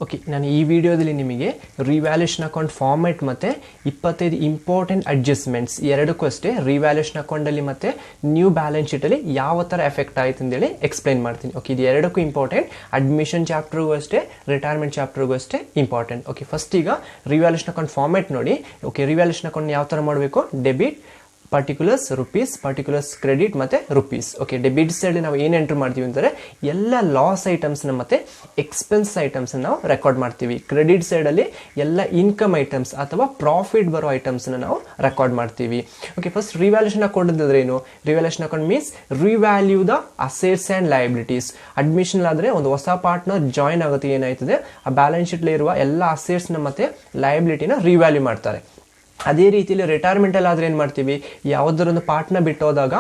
Okay, ನಾನು ಈ ವಿಡಿಯೋದಲ್ಲಿ ನಿಮಗೆ ರಿವ್ಯಾಲ್ಯೂಷನ್ ಅಕೌಂಟ್ ಫಾರ್ಮ್ಯಾಟ್ ಮತ್ತು 25 ಇಂಪಾರ್ಟೆಂಟ್ ಅಡ್ಜಸ್ಟ್ಮೆಂಟ್ಸ್ ಎರಡಕ್ಕೂ ಅಷ್ಟೇ ರಿವ್ಯಾಲ್ಯೂಷನ್ ಅಕೌಂಟಲ್ಲಿ ಮತ್ತು ನ್ಯೂ ಬ್ಯಾಲೆನ್ಸ್ ಶೀಟಲ್ಲಿ ಯಾವ ಥರ ಎಫೆಕ್ಟ್ ಆಯಿತು ಅಂತೇಳಿ ಎಕ್ಸ್ಪ್ಲೈನ್ ಮಾಡ್ತೀನಿ. ಓಕೆ, ಇದು ಎರಡಕ್ಕೂ ಇಂಪಾರ್ಟೆಂಟ್. ಅಡ್ಮಿಷನ್ ಚಾಪ್ಟರ್ಗೂ ಅಷ್ಟೇ, ರಿಟೈರ್ಮೆಂಟ್ ಚಾಪ್ಟರ್ಗೂ ಅಷ್ಟೇ ಇಂಪಾರ್ಟೆಂಟ್. ಓಕೆ, ಫಸ್ಟ್ ಈಗ ರಿವ್ಯಾಲ್ಯೂಷನ್ ಅಕೌಂಟ್ ಫಾರ್ಮ್ಯಾಟ್ ನೋಡಿ. ಓಕೆ, ರಿವ್ಯಾಲ್ಯೂಷನ್ ಅಕೌಂಟ್ ಯಾವ ಥರ ಮಾಡಬೇಕು? Debit, particulars rupees, particulars credit ಮತ್ತು ರುಪೀಸ್. ಓಕೆ, ಡೆಬಿಟ್ ಸೈಡಲ್ಲಿ ನಾವು ಏನು ಎಂಟ್ರ್ ಮಾಡ್ತೀವಿ ಅಂದರೆ ಎಲ್ಲ ಲಾಸ್ ಐಟಮ್ಸ್ನ ಮತ್ತು ಎಕ್ಸ್ಪೆನ್ಸ್ ಐಟಮ್ಸ್ನ ನಾವು ರೆಕಾರ್ಡ್ ಮಾಡ್ತೀವಿ. ಕ್ರೆಡಿಟ್ ಸೈಡಲ್ಲಿ ಎಲ್ಲ ಇನ್ಕಮ್ ಐಟಮ್ಸ್ ಅಥವಾ ಪ್ರಾಫಿಟ್ ಬರೋ ಐಟಮ್ಸ್ನ ನಾವು ರೆಕಾರ್ಡ್ ಮಾಡ್ತೀವಿ. ಓಕೆ, ಫಸ್ಟ್ ರಿವ್ಯಾಲ್ಯೂಷನ್ ಅಕೌಂಟ್ ಅಂದರೆ ಏನು? Revaluation account means revalue the assets and liabilities. Admission ಆದರೆ ಒಂದು ಹೊಸ ಪಾರ್ಟ್ನರ್ ಜಾಯ್ನ್ ಆಗುತ್ತೆ, ಏನಾಯ್ತದೆ ಆ ಬ್ಯಾಲೆನ್ಸ್ ಶೀಟ್ಲಿ ಇರುವ ಎಲ್ಲ ಅಸೆಟ್ಸ್ನ ಮತ್ತು ಲಯಬಿಲಿಟಿನ ರಿವ್ಯಾಲ್ಯೂ ಮಾಡ್ತಾರೆ. ಅದೇ ರೀತಿಯಲ್ಲಿ ರಿಟೈರ್ಮೆಂಟಲ್ಲಿ ಆದರೆ ಏನು ಮಾಡ್ತೀವಿ? ಯಾವುದರೊಂದು ಪಾರ್ಟ್ನ ಬಿಟ್ಟೋದಾಗ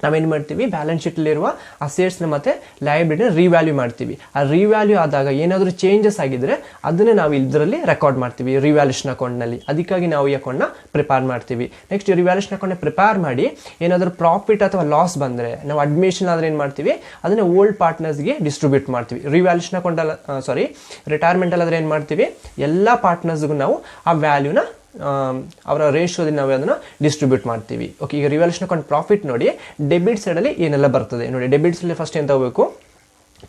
ನಾವೇನು ಮಾಡ್ತೀವಿ? ಬ್ಯಾಲೆನ್ಸ್ ಶೀಟಲ್ಲಿರುವ ಅಸೆಟ್ಸ್ನ ಮತ್ತು ಲಯಬಿಲಿಟಿನ ರಿವ್ಯಾಲ್ಯೂ ಮಾಡ್ತೀವಿ. ಆ ರಿವ್ಯಾಲ್ಯೂ ಆದಾಗ ಏನಾದರೂ ಚೇಂಜಸ್ ಆಗಿದ್ದರೆ ಅದನ್ನೇ ನಾವು ಇದರಲ್ಲಿ ರೆಕಾರ್ಡ್ ಮಾಡ್ತೀವಿ ರಿವ್ಯಾಲ್ಯೂಷನ್ ಅಕೌಂಟ್ನಲ್ಲಿ. ಅದಕ್ಕಾಗಿ ನಾವು ಈ ಅಕೌಂಟ್ನ ಪ್ರಿಪೇರ್ ಮಾಡ್ತೀವಿ. ನೆಕ್ಸ್ಟ್ ರಿವ್ಯಾಲ್ಯೂಷನ್ ಅಕೌಂಟ್ನ ಪ್ರಿಪೇರ್ ಮಾಡಿ ಏನಾದರೂ ಪ್ರಾಫಿಟ್ ಅಥವಾ ಲಾಸ್ ಬಂದರೆ ನಾವು ಅಡ್ಮಿಷನ್ ಆದರೆ ಏನು ಮಾಡ್ತೀವಿ? ಅದನ್ನು ಓಲ್ಡ್ ಪಾರ್ಟ್ನರ್ಸ್ಗೆ ಡಿಸ್ಟ್ರಿಬ್ಯೂಟ್ ಮಾಡ್ತೀವಿ. ರಿವ್ಯಾಲ್ಯೂಷನ್ ಅಕೌಂಟಲ್ಲಿ ರಿಟೈರ್ಮೆಂಟಲ್ಲಾದರೆ ಏನು ಮಾಡ್ತೀವಿ? ಎಲ್ಲ ಪಾರ್ಟ್ನರ್ಸ್ಗೂ ನಾವು ಆ ವ್ಯಾಲ್ಯೂನ ಅವರ ರೇಷಿಯೋದಲ್ಲಿ ನಾವು ಅದನ್ನು ಡಿಸ್ಟ್ರಿಬ್ಯೂಟ್ ಮಾಡ್ತೀವಿ. ಓಕೆ, ಈಗ ರಿವ್ಯಾಲ್ಯೂಷನ್ ಅಕೌಂಟ್ ಪ್ರಾಫಿಟ್ ನೋಡಿ. ಡೆಬಿಟ್ ಸೈಡಲ್ಲಿ ಏನೆಲ್ಲ ಬರ್ತದೆ ನೋಡಿ. ಡೆಬಿಟ್ಸಲ್ಲಿ ಫಸ್ಟ್ ಏನು ತಗೋಬೇಕು?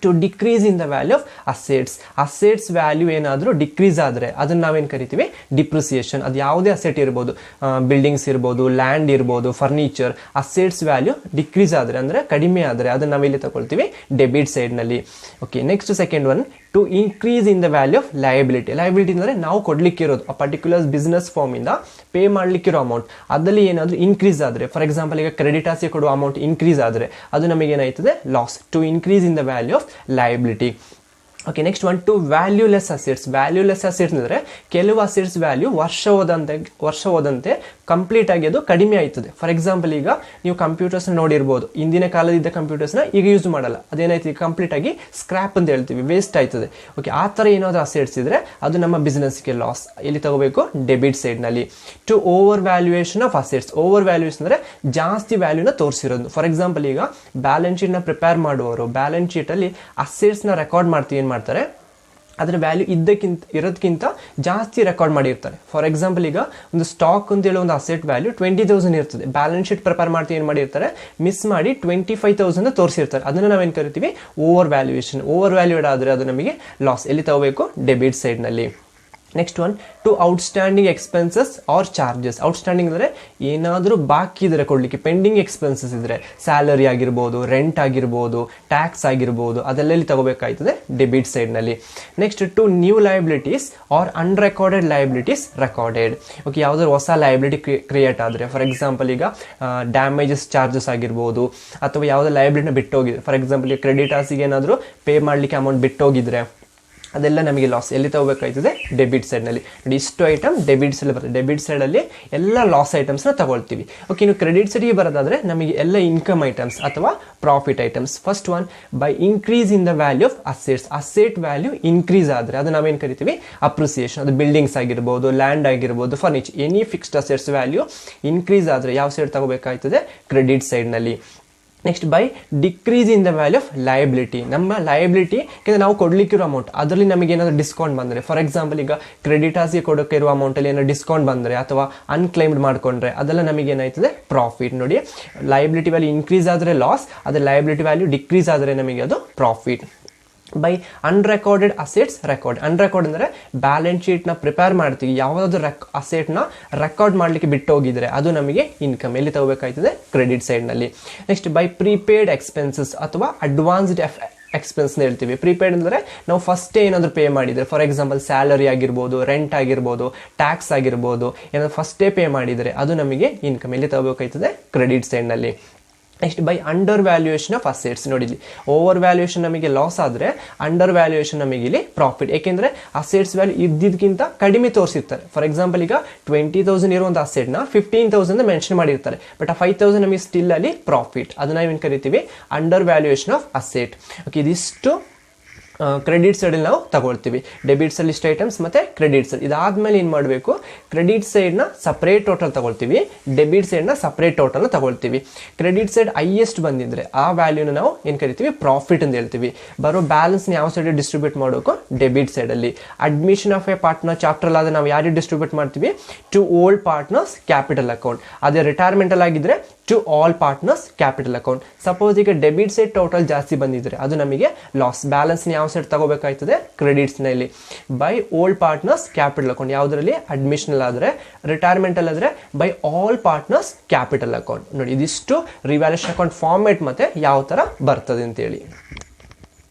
To decrease in the value of assets value ಏನಾದರೂ ಡಿಕ್ರೀಸ್ ಆದರೆ ಅದನ್ನು ನಾವೇನು ಕರಿತೀವಿ? ಡಿಪ್ರಿಸಿಯೇಷನ್. ಅದು ಯಾವುದೇ ಅಸೆಟ್ ಇರ್ಬೋದು, ಬಿಲ್ಡಿಂಗ್ಸ್ ಇರ್ಬೋದು, ಲ್ಯಾಂಡ್ ಇರ್ಬೋದು, ಫರ್ನಿಚರ್. ಅಸೆಟ್ಸ್ ವ್ಯಾಲ್ಯೂ ಡಿಕ್ರೀಸ್ ಆದರೆ ಅಂದರೆ ಕಡಿಮೆ ಆದರೆ ಅದನ್ನು ನಾವೆಲ್ಲಿ ತಗೊಳ್ತೀವಿ? ಡೆಬಿಟ್ ಸೈಡ್ನಲ್ಲಿ. Okay, next second one, to increase in the value of liability ಅಂದರೆ ನಾವು ಕೊಡ್ಲಿಕ್ಕಿರೋದು ಆ ಪರ್ಟಿಕ್ಯುಲರ್ ಬಿಸ್ನೆಸ್ ಫಾರ್ಮಿಂದ ಪೇ ಮಾಡಲಿಕ್ಕಿರೋ ಅಮೌಂಟ್ ಅದರಲ್ಲಿ ಏನಾದರೂ ಇನ್ಕ್ರೀಸ್ ಆದರೆ, ಫಾರ್ ಎಕ್ಸಾಂಪಲ್ ಈಗ ಕ್ರೆಡಿಟರ್ಸ್ಗೆ ಕೊಡುವ ಅಮೌಂಟ್ ಇನ್ಕ್ರೀಸ್ ಆದರೆ ಅದು ನಮಗೇನಾಯ್ತದೆ? Loss. To increase in the value of liability. Okay, next one, to valueless assets. Valueless assets ಅಂದರೆ ಕೆಲವು ಅಸೆಟ್ಸ್ ವ್ಯಾಲ್ಯೂ ವರ್ಷ ಹೋದಂತೆ ಕಂಪ್ಲೀಟ್ ಆಗಿ ಅದು ಕಡಿಮೆ ಆಯ್ತದೆ. ಫಾರ್ ಎಕ್ಸಾಂಪಲ್ ಈಗ ನೀವು ಕಂಪ್ಯೂಟರ್ಸ್ನ ನೋಡಿರ್ಬೋದು, ಇಂದಿನ ಕಾಲದಿದ್ದ ಕಂಪ್ಯೂಟರ್ಸ್ನ ಈಗ ಯೂಸ್ ಮಾಡಲ್ಲ. ಅದೇನಾಯ್ತು? ಕಂಪ್ಲೀಟ್ ಆಗಿ ಸ್ಕ್ರ್ಯಾಪ್ ಅಂತ ಹೇಳ್ತೀವಿ, ವೇಸ್ಟ್ ಆಯ್ತದೆ. ಓಕೆ, ಆ ಥರ ಏನಾದರೂ ಅಸೆಟ್ಸ್ ಇದ್ದರೆ ಅದು ನಮ್ಮ ಬಿಸ್ನೆಸ್ಗೆ ಲಾಸ್. ಎಲ್ಲಿ ತಗೋಬೇಕು? ಡೆಬಿಟ್ ಸೈಡ್ನಲ್ಲಿ. To over valuation of assets. Over valuation ಅಂದರೆ ಜಾಸ್ತಿ ವ್ಯಾಲ್ಯೂನ ತೋರಿಸಿರೋದು. ಫಾರ್ ಎಕ್ಸಾಂಪಲ್ ಈಗ ಬ್ಯಾಲೆನ್ಸ್ ಶೀಟ್ನ ಪ್ರಿಪೇರ್ ಮಾಡುವವರು ಬ್ಯಾಲೆನ್ಸ್ ಶೀಟಲ್ಲಿ ಅಸೆಟ್ಸ್ನ ರೆಕಾರ್ಡ್ ಮಾಡ್ತೀವಿ, ಏನು ಮಾಡ್ತಾರೆ? ಅದರ ವ್ಯಾಲ್ಯೂ ಇರೋದಕ್ಕಿಂತ ಜಾಸ್ತಿ ರೆಕಾರ್ಡ್ ಮಾಡಿರ್ತಾರೆ. ಫಾರ್ ಎಕ್ಸಾಂಪಲ್ ಈಗ ಒಂದು ಸ್ಟಾಕ್ ಅಂತೇಳಿ ಒಂದು ಅಸೆಟ್ ವ್ಯಾಲ್ಯೂ 20,000 ಇರ್ತದೆ. ಬ್ಯಾಲೆನ್ಸ್ ಶೀಟ್ ಪ್ರಿಪೇರ್ ಮಾಡ್ತೀವಿ, ಏನು ಮಾಡಿರ್ತಾರೆ? ಮಿಸ್ ಮಾಡಿ 25,000 ತೋರಿಸಿರ್ತಾರೆ. ಅದನ್ನು ನಾವೇನು ಕರಿತೀವಿ? Over valuation. ಓವರ್ ವ್ಯಾಲ್ಯೂಡ್ ಆದರೆ ಅದು ನಮಗೆ ಲಾಸ್. ಎಲ್ಲಿ ತಗೋಬೇಕು? ಡೆಬಿಟ್ ಸೈಡ್ನಲ್ಲಿ. Next one, to outstanding expenses or charges. Outstanding ಅಂದರೆ ಏನಾದರೂ ಬಾಕಿ ಇದ್ದರೆ ಕೊಡಲಿಕ್ಕೆ, ಪೆಂಡಿಂಗ್ ಎಕ್ಸ್ಪೆನ್ಸಸ್ ಇದ್ದರೆ, ಸ್ಯಾಲರಿ ಆಗಿರ್ಬೋದು, ರೆಂಟ್ ಆಗಿರ್ಬೋದು, ಟ್ಯಾಕ್ಸ್ ಆಗಿರ್ಬೋದು, ಅದೆಲ್ಲ ತಗೋಬೇಕಾಯ್ತದೆ ಡೆಬಿಟ್ ಸೈಡ್ನಲ್ಲಿ. Next, to new liabilities or unrecorded liabilities recorded. Okay, ಯಾವುದಾದ್ರು ಹೊಸ ಲಯಬಿಲಿಟಿ ಕ್ರಿಯೇಟ್ ಆದರೆ, ಫಾರ್ ಎಕ್ಸಾಂಪಲ್ ಈಗ ಡ್ಯಾಮೇಜಸ್ ಚಾರ್ಜಸ್ ಆಗಿರ್ಬೋದು, ಅಥವಾ ಯಾವುದೋ ಲಯಬಿಲಿಟಿನ ಬಿಟ್ಟೋಗಿದೆ. ಫಾರ್ ಎಕ್ಸಾಂಪಲ್ ಈಗ ಕ್ರೆಡಿಟರ್ಸಿಗೆ ಏನಾದರೂ ಪೇ ಮಾಡಲಿಕ್ಕೆ ಅಮೌಂಟ್ ಬಿಟ್ಟೋಗಿದ್ರೆ ಅದೆಲ್ಲ ನಮಗೆ ಲಾಸ್. ಎಲ್ಲಿ ತಗೋಬೇಕಾಯ್ತದೆ? ಡೆಬಿಟ್ ಸೈಡ್ನಲ್ಲಿ. ನೋಡಿ, ಇಷ್ಟು ಐಟಮ್ ಡೆಬಿಟ್ ಸೈಡ್ ಬರ್ತದೆ. ಡೆಬಿಟ್ ಸೈಡಲ್ಲಿ ಎಲ್ಲ ಲಾಸ್ ಐಟಮ್ಸ್ನ ತಗೊಳ್ತೀವಿ. ಓಕೆ, ಇನ್ನು ಕ್ರೆಡಿಟ್ ಸೈಡಿಗೆ ಬರೋದಾದರೆ ನಮಗೆ ಎಲ್ಲ ಇನ್ಕಮ್ ಐಟಮ್ಸ್ ಅಥವಾ profit items. First one, by increase in the value of assets. Asset value increase ಆದರೆ ಅದು ನಾವೇನು ಕರಿತೀವಿ? ಅಪ್ರಿಸಿಯೇಷನ್. ಅದು ಬಿಲ್ಡಿಂಗ್ಸ್ ಆಗಿರ್ಬೋದು, ಲ್ಯಾಂಡ್ ಆಗಿರ್ಬೋದು, furniture, any fixed assets value increase ಆದರೆ ಯಾವ ಸೈಡ್ ತಗೋಬೇಕಾಯ್ತದೆ? ಕ್ರೆಡಿಟ್ ಸೈಡ್ನಲ್ಲಿ. Next, by decrease in the value of liability. ನಮ್ಮ ಲಯಬಿಲಿಟಿ ಯಾಕೆಂದರೆ ನಾವು ಕೊಡಲಿಕ್ಕಿರೋ ಅಮೌಂಟ್ ಅದರಲ್ಲಿ ನಮಗೆ ಏನಾದರೂ ಡಿಸ್ಕೌಂಟ್ ಬಂದರೆ, ಫಾರ್ ಎಕ್ಸಾಂಪಲ್ ಈಗ ಕ್ರೆಡಿಟರ್ಸ್ಗೆ ಕೊಡೋಕೆ ಇರುವ ಅಮೌಂಟಲ್ಲಿ ಏನಾದರೂ ಡಿಸ್ಕೌಂಟ್ ಬಂದರೆ ಅಥವಾ ಅನ್ಕ್ಲೈಮ್ಡ್ ಮಾಡ್ಕೊಂಡ್ರೆ ಅದೆಲ್ಲ ನಮಗೆ ಏನಾಯ್ತದೆ? ಪ್ರಾಫಿಟ್. ನೋಡಿ, ಲಯಬಿಲಿಟಿ ವ್ಯಾಲ್ಯೂ ಇನ್ಕ್ರೀಸ್ ಆದರೆ ಲಾಸ್, ಅದೇ ಲಯಬಿಲಿಟಿ ವ್ಯಾಲ್ಯೂ ಡಿಕ್ರೀಸ್ ಆದರೆ ನಮಗೆ ಅದು profit. By unrecorded assets record. Unrecord ಅಂದರೆ ಬ್ಯಾಲೆನ್ಸ್ ಶೀಟ್ನ ಪ್ರಿಪೇರ್ ಮಾಡ್ತೀವಿ, ಯಾವುದಾದ್ರು ಅಸೆಟ್ನ ರೆಕಾರ್ಡ್ ಮಾಡಲಿಕ್ಕೆ ಬಿಟ್ಟೋಗಿದ್ರೆ ಅದು ನಮಗೆ ಇನ್ಕಮ್. ಎಲ್ಲಿ ತಗೋಬೇಕಾಯ್ತದೆ? ಕ್ರೆಡಿಟ್ ಸೈಡ್ನಲ್ಲಿ. ನೆಕ್ಸ್ಟ್, ಬೈ ಪ್ರೀಪೇಯ್ಡ್ ಎಕ್ಸ್ಪೆನ್ಸಸ್ ಅಥವಾ ಅಡ್ವಾನ್ಸ್ಡ್ ಎಕ್ಸ್ಪೆನ್ಸ್ನ ಹೇಳ್ತೀವಿ. ಪ್ರೀಪೇಯ್ಡ್ ಅಂದರೆ ನಾವು ಫಸ್ಟೇ ಏನಾದರೂ ಪೇ ಮಾಡಿದರೆ, ಫಾರ್ ಎಕ್ಸಾಂಪಲ್ ಸ್ಯಾಲರಿ ಆಗಿರ್ಬೋದು, ರೆಂಟ್ ಆಗಿರ್ಬೋದು, ಟ್ಯಾಕ್ಸ್ ಆಗಿರ್ಬೋದು, ಏನಾದರೂ ಫಸ್ಟೇ ಪೇ ಮಾಡಿದರೆ ಅದು ನಮಗೆ ಇನ್ಕಮ್. ಎಲ್ಲಿ ತಗೋಬೇಕಾಯ್ತದೆ? ಕ್ರೆಡಿಟ್ ಸೈಡ್ನಲ್ಲಿ. Next, by under valuation of assets. ನೋಡಿದ್ವಿ, ಓವರ್ ವ್ಯಾಲ್ಯೂಯೇಷನ್ ನಮಗೆ ಲಾಸ್ ಆದರೆ ಅಂಡರ್ ವ್ಯಾಲ್ಯೂಯೇಷನ್ ನಮಗೆ ಇಲ್ಲಿ ಪ್ರಾಫಿಟ್. ಏಕೆಂದರೆ ಅಸೆಟ್ಸ್ ವ್ಯಾಲ್ಯೂ ಇದ್ದಿದ್ದಕ್ಕಿಂತ ಕಡಿಮೆ ತೋರಿಸಿರ್ತಾರೆ. ಫಾರ್ ಎಕ್ಸಾಂಪಲ್ ಈಗ 20,000 ಇರುವಂಥ ಅಸೆಟ್ನ 15,000 ಮೆನ್ಷನ್ ಮಾಡಿರ್ತಾರೆ, ಬಟ್ ಆ 5,000 ನಮಗೆ ಸ್ಟಿಲ್ ಅಲ್ಲಿ ಪ್ರಾಫಿಟ್. ಅದನ್ನ ನಾವೇನು ಕರಿತೀವಿ? Under valuation of asset. Okay, ಇದಿಷ್ಟು ಕ್ರೆಡಿಟ್ ಸೈಡಲ್ಲಿ ನಾವು ತಗೊಳ್ತೀವಿ. ಡೆಬಿಟ್ಸಲ್ಲಿ ಇಷ್ಟು ಐಟಮ್ಸ್ ಮತ್ತು ಕ್ರೆಡಿಟ್ ಸೈಡ್. ಇದಾದಮೇಲೆ ಏನು ಮಾಡಬೇಕು, ಕ್ರೆಡಿಟ್ ಸೈಡ್ನ ಸಪ್ರೇಟ್ ಟೋಟಲ್ ತಗೊಳ್ತೀವಿ, ಡೆಬಿಟ್ ಸೈಡ್ನ ಸಪ್ರೇಟ್ ಟೋಟಲ್ನ ತಗೊಳ್ತೀವಿ. ಕ್ರೆಡಿಟ್ ಸೈಡ್ ಹೈಯೆಸ್ಟ್ ಬಂದಿದ್ರೆ ಆ ವ್ಯಾಲ್ಯೂನ ನಾವು ಏನು ಕರಿತೀವಿ, ಪ್ರಾಫಿಟ್ ಅಂತ ಹೇಳ್ತೀವಿ. ಬರೋ ಬ್ಯಾಲೆನ್ಸ್ನ ಯಾವ ಸೈಡ್ ಡಿಸ್ಟ್ರಿಬ್ಯೂಟ್ ಮಾಡಬೇಕು, ಡೆಬಿಟ್ ಸೈಡಲ್ಲಿ. Admission of a partner chapter ಆದ ನಾವು ಯಾರಿಗೆ ಡಿಸ್ಟ್ರಿಬ್ಯೂಟ್ ಮಾಡ್ತೀವಿ, to old partners capital account. ಅದೇ ರಿಟೈರ್ಮೆಂಟಲ್ ಆಗಿದ್ರೆ to all partners capital account. Suppose ಈಗ ಡೆಬಿಟ್ ಸೈಡ್ ಟೋಟಲ್ ಜಾಸ್ತಿ ಬಂದಿದ್ರೆ ಅದು ನಮಗೆ ಲಾಸ್. ಬ್ಯಾಲೆನ್ಸ್ನ ಯಾವ ಸೈಡ್ ತಗೋಬೇಕಾಯ್ತದೆ, ಕ್ರೆಡಿಟ್ಸ್ನಲ್ಲಿ. By old partners capital account ಯಾವುದರಲ್ಲಿ, ಅಡ್ಮಿಷನಲ್ ಆದರೆ. ರಿಟೈರ್ಮೆಂಟಲ್ ಆದರೆ by all partners capital account. ನೋಡಿ ಇದಿಷ್ಟು ರಿವ್ಯಾಲ್ಯೂಷನ್ ಅಕೌಂಟ್ ಫಾರ್ಮೇಟ್ ಮತ್ತು ಯಾವ ಥರ ಬರ್ತದೆ ಅಂತೇಳಿ.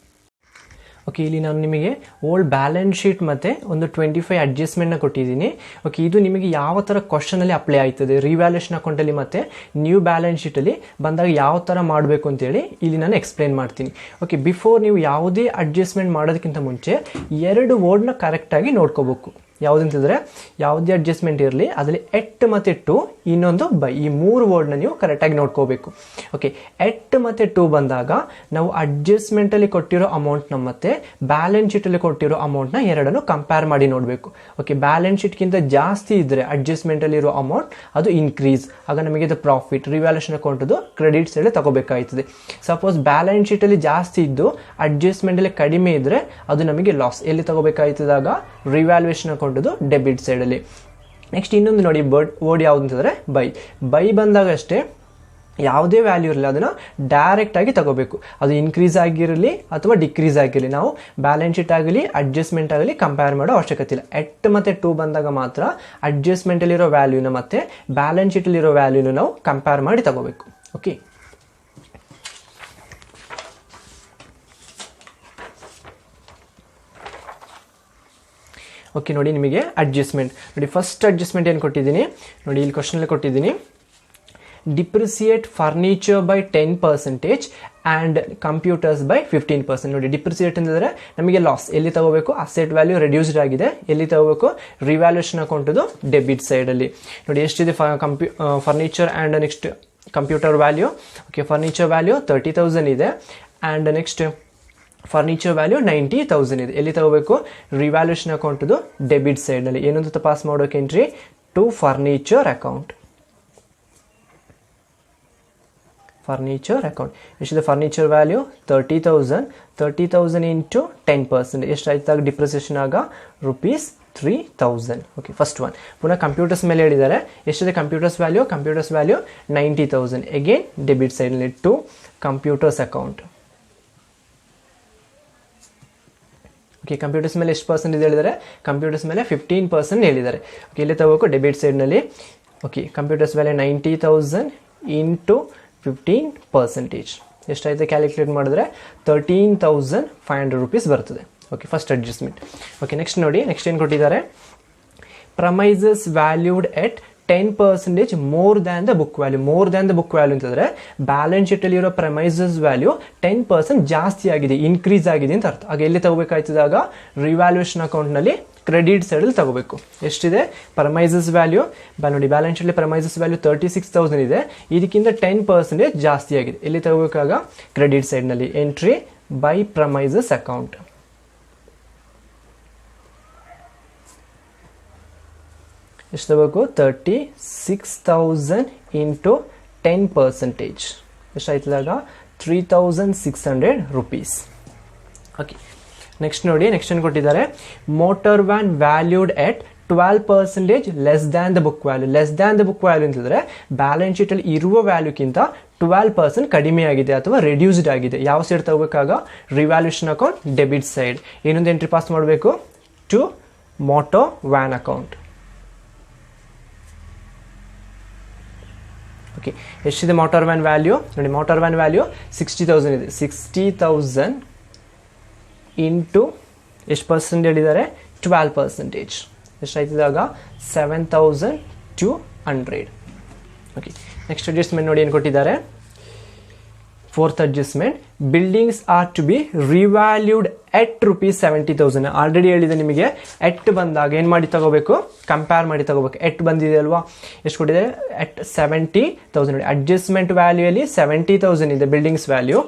ಓಕೆ, ಇಲ್ಲಿ ನಾನು ನಿಮಗೆ ಓಲ್ಡ್ ಬ್ಯಾಲೆನ್ಸ್ ಶೀಟ್ ಮತ್ತು ಒಂದು 25 ಅಡ್ಜಸ್ಟ್ಮೆಂಟ್ನ ಕೊಟ್ಟಿದ್ದೀನಿ. ಓಕೆ, ಇದು ನಿಮಗೆ ಯಾವ ಥರ ಕ್ವಶನಲ್ಲಿ ಅಪ್ಲೈ ಆಯ್ತದೆ, ರಿವ್ಯಾಲ್ಯೂಷನ್ ಅಕೌಂಟಲ್ಲಿ ಮತ್ತು ನ್ಯೂ ಬ್ಯಾಲೆನ್ಸ್ ಶೀಟಲ್ಲಿ ಬಂದಾಗ ಯಾವ ಥರ ಮಾಡಬೇಕು ಅಂತೇಳಿ ಇಲ್ಲಿ ನಾನು ಎಕ್ಸ್ಪ್ಲೇನ್ ಮಾಡ್ತೀನಿ. ಓಕೆ, ಬಿಫೋರ್ ನೀವು ಯಾವುದೇ ಅಡ್ಜಸ್ಟ್ಮೆಂಟ್ ಮಾಡೋದಕ್ಕಿಂತ ಮುಂಚೆ 2 ವರ್ಡ್ನ ಕರೆಕ್ಟಾಗಿ ನೋಡ್ಕೋಬೇಕು. ಯಾವುದಂತಂದರೆ ಯಾವುದೇ ಅಡ್ಜಸ್ಟ್ಮೆಂಟ್ ಇರಲಿ ಅದರಲ್ಲಿ ಎಟ್ ಮತ್ತು ಟು, ಇನ್ನೊಂದು ಬೈ, ಈ 3 ವರ್ಡ್ನ ನೀವು ಕರೆಕ್ಟಾಗಿ ನೋಡ್ಕೋಬೇಕು. ಓಕೆ, ಎಟ್ ಮತ್ತು ಟು ಬಂದಾಗ ನಾವು ಅಡ್ಜಸ್ಟ್ಮೆಂಟಲ್ಲಿ ಕೊಟ್ಟಿರೋ ಅಮೌಂಟ್ನ ಮತ್ತು ಬ್ಯಾಲೆನ್ಸ್ ಶೀಟಲ್ಲಿ ಕೊಟ್ಟಿರೋ ಅಮೌಂಟ್ನ ಎರಡನ್ನು ಕಂಪೇರ್ ಮಾಡಿ ನೋಡಬೇಕು. ಓಕೆ, ಬ್ಯಾಲೆನ್ಸ್ ಶೀಟ್ಗಿಂತ ಜಾಸ್ತಿ ಇದ್ದರೆ ಅಡ್ಜಸ್ಟ್ಮೆಂಟಲ್ಲಿರೋ ಅಮೌಂಟ್ ಅದು ಇನ್ಕ್ರೀಸ್, ಆಗ ನಮಗೆ ಇದು ಪ್ರಾಫಿಟ್. ರಿವ್ಯಾಲ್ಯೂಷನ್ ಅಕೌಂಟದು ಕ್ರೆಡಿಟ್ ಸೈಡಲ್ಲಿ ತಗೋಬೇಕಾಗ್ತದೆ. ಸಪೋಸ್ ಬ್ಯಾಲೆನ್ಸ್ ಶೀಟಲ್ಲಿ ಜಾಸ್ತಿ ಇದ್ದು ಅಡ್ಜಸ್ಟ್ಮೆಂಟಲ್ಲಿ ಕಡಿಮೆ ಇದ್ದರೆ ಅದು ನಮಗೆ ಲಾಸ್. ಎಲ್ಲಿ ತಗೋಬೇಕಾಗ್ತದಾಗ, ರಿವ್ಯಾಲ್ಯೂಷನ್ ಅಕೌಂಟದು ಡೆಬಿಟ್ ಸೈಡಲ್ಲಿ. ನೆಕ್ಸ್ಟ್ ಇನ್ನೊಂದು ನೋಡಿ ವರ್ಡ್ ಯಾವುದು ಅಂತಂದರೆ ಬೈ. ಬೈ ಬಂದಾಗ ಅಷ್ಟೇ ಯಾವುದೇ ವ್ಯಾಲ್ಯೂ ಇರಲಿ ಅದನ್ನು ಡೈರೆಕ್ಟಾಗಿ ತಗೋಬೇಕು. ಅದು ಇನ್ಕ್ರೀಸ್ ಆಗಿರಲಿ ಅಥವಾ ಡಿಕ್ರೀಸ್ ಆಗಿರಲಿ, ನಾವು ಬ್ಯಾಲೆನ್ಸ್ ಶೀಟ್ ಆಗಲಿ ಅಡ್ಜಸ್ಟ್ಮೆಂಟ್ ಆಗಲಿ ಕಂಪೇರ್ ಮಾಡೋ ಅವಶ್ಯಕತೆ ಇಲ್ಲ. ಎಟ್ ಮತ್ತು ಟು ಬಂದಾಗ ಮಾತ್ರ ಅಡ್ಜಸ್ಟ್ಮೆಂಟಲ್ಲಿರೋ ವ್ಯಾಲ್ಯೂನ ಮತ್ತು ಬ್ಯಾಲೆನ್ಸ್ ಶೀಟಲ್ಲಿರೋ ವ್ಯಾಲ್ಯೂನ ನಾವು ಕಂಪೇರ್ ಮಾಡಿ ತಗೋಬೇಕು. ಓಕೆ, ಓಕೆ ನೋಡಿ ನಿಮಗೆ ಅಡ್ಜಸ್ಟ್ಮೆಂಟ್ ನೋಡಿ. ಫಸ್ಟ್ ಅಡ್ಜಸ್ಟ್ಮೆಂಟ್ ಏನು ಕೊಟ್ಟಿದ್ದೀನಿ ನೋಡಿ, ಇಲ್ಲಿ ಕ್ವಶನಲ್ಲಿ ಕೊಟ್ಟಿದ್ದೀನಿ. Depreciate furniture by 10% and computers by 15%. ನೋಡಿ ಡಿಪ್ರಿಸಿಯೇಟ್ ಅಂತಂದರೆ ನಮಗೆ ಲಾಸ್. ಎಲ್ಲಿ ತಗೋಬೇಕು, ಅಸೆಟ್ ವ್ಯಾಲ್ಯೂ ರೆಡ್ಯೂಸ್ಡ್ ಆಗಿದೆ. ಎಲ್ಲಿ ತಗೋಬೇಕು, ರಿವ್ಯಾಲ್ಯೂಷನ್ ಅಕೌಂಟದು ಡೆಬಿಟ್ ಸೈಡಲ್ಲಿ. ನೋಡಿ ಎಷ್ಟಿದೆ furniture and next computer value. Okay, furniture value 30,000 ಇದೆ ಆ್ಯಂಡ್ ನೆಕ್ಸ್ಟ್ ಫರ್ನಿಚರ್ ವ್ಯಾಲ್ಯೂ 90,000 ಇದೆ. ಎಲ್ಲಿ ತಗೋಬೇಕು, ರಿವ್ಯಾಲ್ಯೂಷನ್ ಅಕೌಂಟದು ಡೆಬಿಟ್ ಸೈಡ್ನಲ್ಲಿ. ಏನಂತ ತಪಾಸ್ ಮಾಡೋಕೆ entry, to furniture account. Furniture account ಎಷ್ಟಿದೆ, ಫರ್ನಿಚರ್ ವ್ಯಾಲ್ಯೂ 30,000 ಇಂಟು 10%. ಎಷ್ಟಾಯ್ತಾಗ ಡಿಪ್ರಿಸಿಯೇಷನ್ ಆಗ ₹3,000. Okay, first one. ಪುನಃ ಕಂಪ್ಯೂಟರ್ಸ್ ಮೇಲೆ ಹೇಳಿದ್ದಾರೆ. ಎಷ್ಟಿದೆ computers value, computers value 90,000. Again debit ಸೈಡ್ನಲ್ಲಿ to computers account. Okay, computers ಮೇಲೆ ಎಷ್ಟು ಪರ್ಸೆಂಟ್ ಇದೆ ಹೇಳಿದ್ದಾರೆ, ಕಂಪ್ಯೂಟರ್ಸ್ ಮೇಲೆ 15% ಹೇಳಿದ್ದಾರೆ. ಓಕೆ, ಇಲ್ಲಿ ತಗೋಬೇಕು ಡೆಬಿಟ್ ಸೈಡ್ನಲ್ಲಿ. Okay, computers value 90,000 into 15%. ಎಷ್ಟಾಯಿತು ಕ್ಯಾಲ್ಕುಲೇಟ್ ಮಾಡಿದ್ರೆ ₹13,500 ಬರ್ತದೆ. Okay, first adjustment. Okay, next ನೋಡಿ, ನೆಕ್ಸ್ಟ್ ಏನು ಕೊಟ್ಟಿದ್ದಾರೆ, premises valued at 10% more than the book value. More than the book value ಅಂತಂದರೆ ಬ್ಯಾಲೆನ್ಸ್ ಶೀಟಲ್ಲಿ ಇರೋ ಪ್ರಮೈಸಸ್ ವ್ಯಾಲ್ಯೂ 10% ಜಾಸ್ತಿ ಆಗಿದೆ, ಇನ್ಕ್ರೀಸ್ ಆಗಿದೆ ಅಂತ ಅರ್ಥ. ಆಗ ಎಲ್ಲಿ ತಗೋಬೇಕಾಯ್ತದಾಗ, ರಿವ್ಯಾಲ್ಯೂಷನ್ ಅಕೌಂಟ್ನಲ್ಲಿ ಕ್ರೆಡಿಟ್ ಸೈಡಲ್ಲಿ ತಗೋಬೇಕು. ಎಷ್ಟಿದೆ ಪ್ರಮೈಸಸ್ ವ್ಯಾಲ್ಯೂ, ನೋಡಿ ಬ್ಯಾಲೆನ್ಸ್ ಶೀಟಲ್ಲಿ ಪ್ರಮೈಸಸ್ ವ್ಯಾಲ್ಯೂ 36,000 ಇದೆ. ಇದಕ್ಕಿಂತ 10% ಜಾಸ್ತಿ ಆಗಿದೆ. ಎಲ್ಲಿ ತಗೋಬೇಕಾಗ, ಕ್ರೆಡಿಟ್ ಸೈಡ್ನಲ್ಲಿ. Entry by premises account. ಎಷ್ಟು ತಗೋಬೇಕು, 36,000 ಇಂಟು 10%. ಎಷ್ಟಾಯ್ತದಾಗ ₹3,600. ಓಕೆ, ನೆಕ್ಸ್ಟ್ ನೋಡಿ, ನೆಕ್ಸ್ಟ್ ಏನು ಕೊಟ್ಟಿದ್ದಾರೆ, motor van valued at 12% less than the book value. Less than the book value ಅಂತಂದರೆ ಬ್ಯಾಲೆನ್ಸ್ ಶೀಟಲ್ಲಿ ಇರುವ ವ್ಯಾಲ್ಯೂಕ್ಕಿಂತ 12% ಕಡಿಮೆ ಆಗಿದೆ ಅಥವಾ ರೆಡ್ಯೂಸ್ಡ್ ಆಗಿದೆ. ಯಾವ side ತಗೋಬೇಕಾಗ, revaluation account debit side. ಏನೊಂದು ಎಂಟ್ರಿ ಪಾಸ್ ಮಾಡಬೇಕು, to motor van account. Okay, ಎಷ್ಟಿದೆ ಮೋಟಾರ್ ವ್ಯಾನ್ ವ್ಯಾಲ್ಯೂ ನೋಡಿ, ಮೋಟಾರ್ ವ್ಯಾನ್ ವ್ಯಾಲ್ಯೂ 60,000 ಇದೆ. 60,000 ಇಂಟು ಎಷ್ಟು ಪರ್ಸೆಂಟ್ ಹೇಳಿದ್ದಾರೆ, 12%. ಎಷ್ಟಾಯ್ತಿದಾಗ 7,200. ಓಕೆ, ನೆಕ್ಸ್ಟ್ ಅಡ್ಜಸ್ಟ್ಮೆಂಟ್ ನೋಡಿ ಏನು ಕೊಟ್ಟಿದ್ದಾರೆ, fourth adjustment, buildings are to be revalued at ₹70,000. Already ಹೇಳಿದೆ ನಿಮಗೆ, ಎಟ್ ಬಂದಾಗ ಏನು ಮಾಡಿ ತಗೋಬೇಕು, ಕಂಪೇರ್ ಮಾಡಿ ತಗೋಬೇಕು. ಎಟ್ ಬಂದಿದೆ ಅಲ್ವಾ, ಎಷ್ಟು ಕೊಟ್ಟಿದೆ, ಎಟ್ 70,000. ಅಡ್ಜಸ್ಟ್ಮೆಂಟ್ ವ್ಯಾಲ್ಯೂಯಲ್ಲಿ 70,000 ಇದೆ buildings value.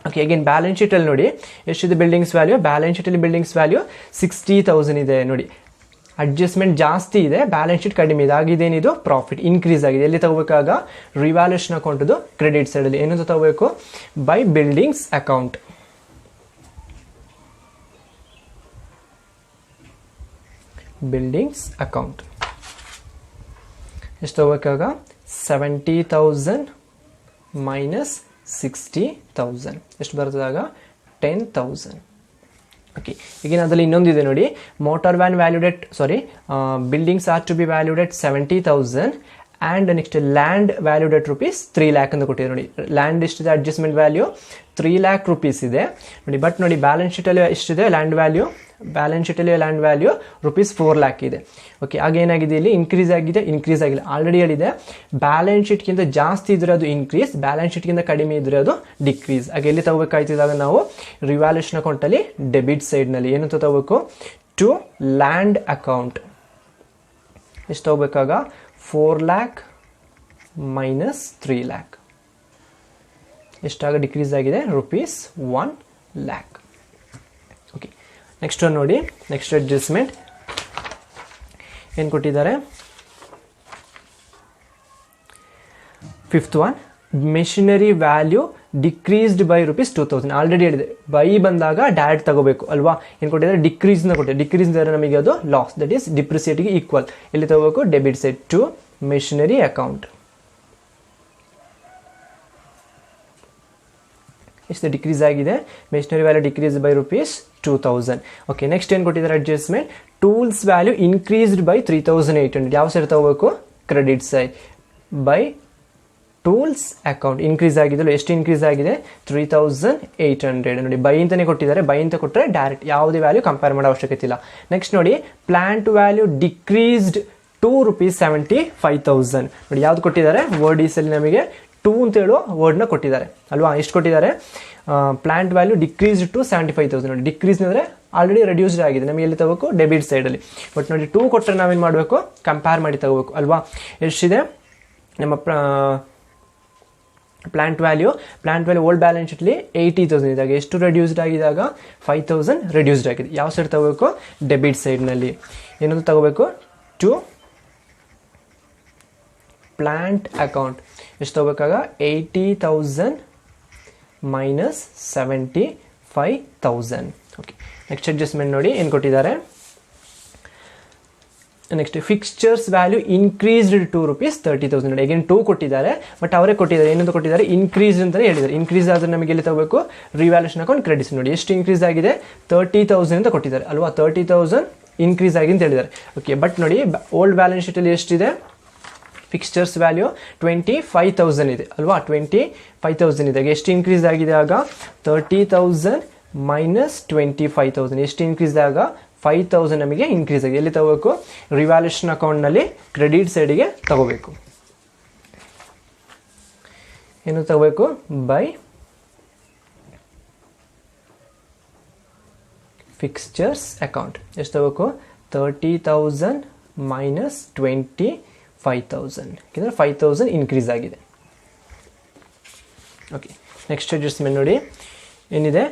Okay, again balance ಶೀಟಲ್ಲಿ ನೋಡಿ ಎಷ್ಟಿದೆ ಬಿಲ್ಡಿಂಗ್ಸ್ ವ್ಯಾಲ್ಯೂ. ಬ್ಯಾಲೆನ್ಸ್ ಶೀಟಲ್ಲಿ ಬಿಲ್ಡಿಂಗ್ಸ್ ವ್ಯಾಲ್ಯೂ 60,000 ಇದೆ ನೋಡಿ. ಅಡ್ಜಸ್ಟ್ಮೆಂಟ್ ಜಾಸ್ತಿ ಇದೆ, ಬ್ಯಾಲೆನ್ಸ್ ಶೀಟ್ ಕಡಿಮೆ ಇದೆ, ಆಗಿದೇನಿದು ಪ್ರಾಫಿಟ್ ಇನ್ಕ್ರೀಸ್ ಆಗಿದೆ. ಎಲ್ಲಿ ತಗೋಬೇಕಾಗ ರಿವ್ಯಾಲ್ಯೂಷನ್ ಅಕೌಂಟದು ಕ್ರೆಡಿಟ್ ಸೈಡಲ್ಲಿ ಏನಂತ ತಗೋಬೇಕು, by buildings account. Buildings account ಎಷ್ಟು ತಗೋಬೇಕಾಗ 70,000 ಮೈನಸ್ 60,000 ಎಷ್ಟು ಬರ್ತದಾಗ 10,000. ಓಕೆ, ಈಗ ಅದರಲ್ಲಿ ಇನ್ನೊಂದಿದೆ ನೋಡಿ, motor van valued at buildings are to be valued at 70,000 and next land valued at rupees 3 lakh ಅಂತ ಕೊಟ್ಟಿದೆ ನೋಡಿ. ಲ್ಯಾಂಡ್ ಎಷ್ಟಿದೆ ಅಡ್ಜಸ್ಟ್ಮೆಂಟ್ ವ್ಯಾಲ್ಯೂ 3 lakh rupees ಇದೆ ನೋಡಿ. ಬಟ್ ನೋಡಿ ಬ್ಯಾಲೆನ್ಸ್ ಶೀಟಲ್ಲಿ ಎಷ್ಟಿದೆ ಲ್ಯಾಂಡ್ ವ್ಯಾಲ್ಯೂ, ಬ್ಯಾಲೆನ್ಸ್ ಶೀಟಲ್ಲಿ ಲ್ಯಾಂಡ್ ವ್ಯಾಲ್ಯೂ rupees 4 lakh ಇದೆ. ಓಕೆ, ಆಗೇನಾಗಿದೆ ಇಲ್ಲಿ ಇನ್ಕ್ರೀಸ್ ಆಗಿದೆ, ಇನ್ಕ್ರೀಸ್ ಆಗಿಲ್ಲ. ಆಲ್ರೆಡಿ ಹೇಳಿದೆ ಬ್ಯಾಲೆನ್ಸ್ ಶೀಟ್ಗಿಂತ ಜಾಸ್ತಿ ಇದ್ರೆ ಅದು ಇನ್ಕ್ರೀಸ್, ಬ್ಯಾಲೆನ್ಸ್ ಶೀಟ್ಗಿಂತ ಕಡಿಮೆ ಇದ್ರೆ ಅದು ಡಿಕ್ರೀಸ್. ಆಗ ಎಲ್ಲಿ ತಗೋಬೇಕಾಯ್ತಿದಾಗ ನಾವು ರಿವ್ಯಾಲ್ಯೂಷನ್ ಅಕೌಂಟಲ್ಲಿ ಡೆಬಿಟ್ ಸೈಡ್ನಲ್ಲಿ ಏನು ತಗೋಬೇಕು, ಟು ಲ್ಯಾಂಡ್ ಅಕೌಂಟ್. ಎಷ್ಟು ತಗೋಬೇಕಾಗ 4 lakh ಮೈನಸ್ 3 lakh ಎಷ್ಟಾಗ ಡಿಕ್ರೀಸ್ ಆಗಿದೆ rupees 1 lakh. Okay, next one ನೋಡಿ, ನೆಕ್ಸ್ಟ್ ಅಡ್ಜಸ್ಟ್ಮೆಂಟ್ ಏನು ಕೊಟ್ಟಿದ್ದಾರೆ. 5th one, machinery value decreased by rupees 2,000. Already ಹೇಳಿದೆ ಬೈ ಬಂದಾಗ ಡೈರೆಕ್ಟ್ ತಗೋಬೇಕು ಅಲ್ವಾ. ಏನು ಕೊಟ್ಟಿದ್ದಾರೆ, ಡಿಕ್ರೀಸ್ನ ಕೊಟ್ಟಿದ್ದಾರೆ. ಡಿಕ್ರೀಸ್ ಅಂದರೆ ನಮಗೆ ಅದು ಲಾಸ್, ದಟ್ ಈಸ್ ಡಿಪ್ರಿಸಿಯೇಟಿಗೆ ಈಕ್ವಲ್. ಎಲ್ಲಿ ತಗೋಬೇಕು, debit side to machinery account. ಎಷ್ಟು ಡಿಕ್ರೀಸ್ ಆಗಿದೆ, machinery value decrease by rupees 2,000. Okay, next ಏನು ಕೊಟ್ಟಿದ್ದಾರೆ adjustment, tools value increased by 3,800. ಯಾವ ಸೈಡ್ ತಗೋಬೇಕು, credit side by tools account. Increase ಆಗಿದೆಯಲ್ಲ, ಎಷ್ಟು ಇನ್ಕ್ರೀಸ್ ಆಗಿದೆ 3,800 ನೋಡಿ. ಬೈ ಅಂತಾನೆ ಕೊಟ್ಟಿದ್ದಾರೆ, ಬೈ ಅಂತ ಕೊಟ್ಟರೆ ಡೈರೆಕ್ಟ್ ಯಾವುದೇ ವ್ಯಾಲ್ಯೂ ಕಂಪೇರ್ ಮಾಡೋ ಅವಶ್ಯಕತೆ ಇಲ್ಲ. ನೆಕ್ಸ್ಟ್ ನೋಡಿ, plant value decreased to rupees 75,000 ನೋಡಿ. ಯಾವ್ದು ಕೊಟ್ಟಿದ್ದಾರೆ, ವರ್ಡ್ ಈಸಲ್ಲಿ ನಮಗೆ ಟು ಅಂತ ಹೇಳೋ ವರ್ಡ್ನ ಕೊಟ್ಟಿದ್ದಾರೆ ಅಲ್ವಾ. ಎಷ್ಟು ಕೊಟ್ಟಿದ್ದಾರೆ, ಪ್ಲಾಂಟ್ ವ್ಯಾಲ್ಯೂ ಡಿಕ್ರೀಸ್ಡ್ ಟು 75,000 ನೋಡಿ. ಡಿಕ್ರೀಸ್ ಅಂದರೆ ಆಲ್ರೆಡಿ ರೆಡ್ಯೂಸ್ಡ್ ಆಗಿದೆ, ನಮಗೆ ಎಲ್ಲಿ ತಗೋಬೇಕು, ಡೆಬಿಟ್ ಸೈಡಲ್ಲಿ. ಬಟ್ ನೋಡಿ ಟು ಕೊಟ್ಟರೆ ನಾವೇನು ಮಾಡಬೇಕು, ಕಂಪೇರ್ ಮಾಡಿ ತಗೋಬೇಕು ಅಲ್ವಾ. ಎಷ್ಟಿದೆ ನಮ್ಮ ಪ್ಲಾಂಟ್ ವ್ಯಾಲ್ಯೂ ಓಲ್ಡ್ ಬ್ಯಾಲೆನ್ಸ್ ಶೀಟ್ಲಿ 80,000 ಇದ್ದಾಗ ಎಷ್ಟು ರೆಡ್ಯೂಸ್ಡ್ ಆಗಿದಾಗ 5,000 ರೆಡ್ಯೂಸ್ಡ್ ಆಗಿದೆ. ಯಾವ ಸೈಡ್ ತಗೋಬೇಕು, ಡೆಬಿಟ್ ಸೈಡ್ನಲ್ಲಿ. ಏನಂತ ತಗೋಬೇಕು, ಟು ಪ್ಲಾಂಟ್ ಅಕೌಂಟ್. ಎಷ್ಟು ತಗೋಬೇಕಾಗ 80,000 ಮೈನಸ್ 75,000. ಓಕೆ, ನೆಕ್ಸ್ಟ್ ಅಡ್ಜಸ್ಟ್ಮೆಂಟ್ ನೋಡಿ ಏನು ಕೊಟ್ಟಿದ್ದಾರೆ. Next fixtures value increased to rupees 30,000 ನೋಡಿ. ಅಗೇನ್ ಟು ಕೊಟ್ಟಿದ್ದಾರೆ, ಬಟ್ ಅವರೇ ಕೊಟ್ಟಿದ್ದಾರೆ ಏನಂತ ಕೊಟ್ಟಿದ್ದಾರೆ, ಇನ್ಕ್ರೀಸ್ ಅಂತಲೇ ಹೇಳಿದ್ದಾರೆ. ಇನ್ಕ್ರೀಸ್ ಆದರೆ ನಮಗೆ ಎಲ್ಲಿ ತಗೋಬೇಕು, ರಿವ್ಯಾಲ್ಯೂಷನ್ ಅಕೌಂಟ್ ಕ್ರೆಡಿಟ್ಸ್ ನೋಡಿ. ಎಷ್ಟು ಇನ್ಕ್ರೀಸ್ ಆಗಿದೆ, 30,000 ಅಂತ ಕೊಟ್ಟಿದ್ದಾರೆ ಅಲ್ವಾ. 30,000 ಇನ್ಕ್ರೀಸ್ ಆಗಿ ಅಂತ ಹೇಳಿದ್ದಾರೆ. ಓಕೆ, ಬಟ್ ನೋಡಿ ಓಲ್ಡ್ ಬ್ಯಾಲೆನ್ಸ್ ಶೀಟಲ್ಲಿ ಎಷ್ಟಿದೆ, ಫಿಕ್ಸ್ಚರ್ಸ್ ವ್ಯಾಲ್ಯೂ 25,000 ಇದೆ ಅಲ್ವಾ. 25,000 ಇದೆ. ಎಷ್ಟು ಇನ್ಕ್ರೀಸ್ ಆಗಿದೆ ಆಗ 30,000 ಮೈನಸ್ 25,000 ಎಷ್ಟು ಇನ್ಕ್ರೀಸ್ ಆಗ 5,000 ನಮಗೆ ಇನ್ಕ್ರೀಸ್ ಆಗಿದೆ. ಎಲ್ಲಿ ತಗೋಬೇಕು, ರಿವ್ಯಾಲ್ಯೂಷನ್ ಅಕೌಂಟ್ನಲ್ಲಿ ಕ್ರೆಡಿಟ್ ಸೈಡಿಗೆ ತಗೋಬೇಕು. ಏನು ತಗೋಬೇಕು, ಬೈ ಫಿಕ್ಸ್ಚರ್ಸ್ ಅಕೌಂಟ್. ಎಷ್ಟು ತಗೋಬೇಕು, 30,000 ಮೈನಸ್ 25,000 ಯಾಕೆಂದರೆ 5,000 ಇನ್ಕ್ರೀಸ್ ಆಗಿದೆ. ಓಕೆ, ನೆಕ್ಸ್ಟ್ ಅಡ್ಜಸ್ಟ್ಮೆಂಟ್ ನೋಡಿ ಏನಿದೆ.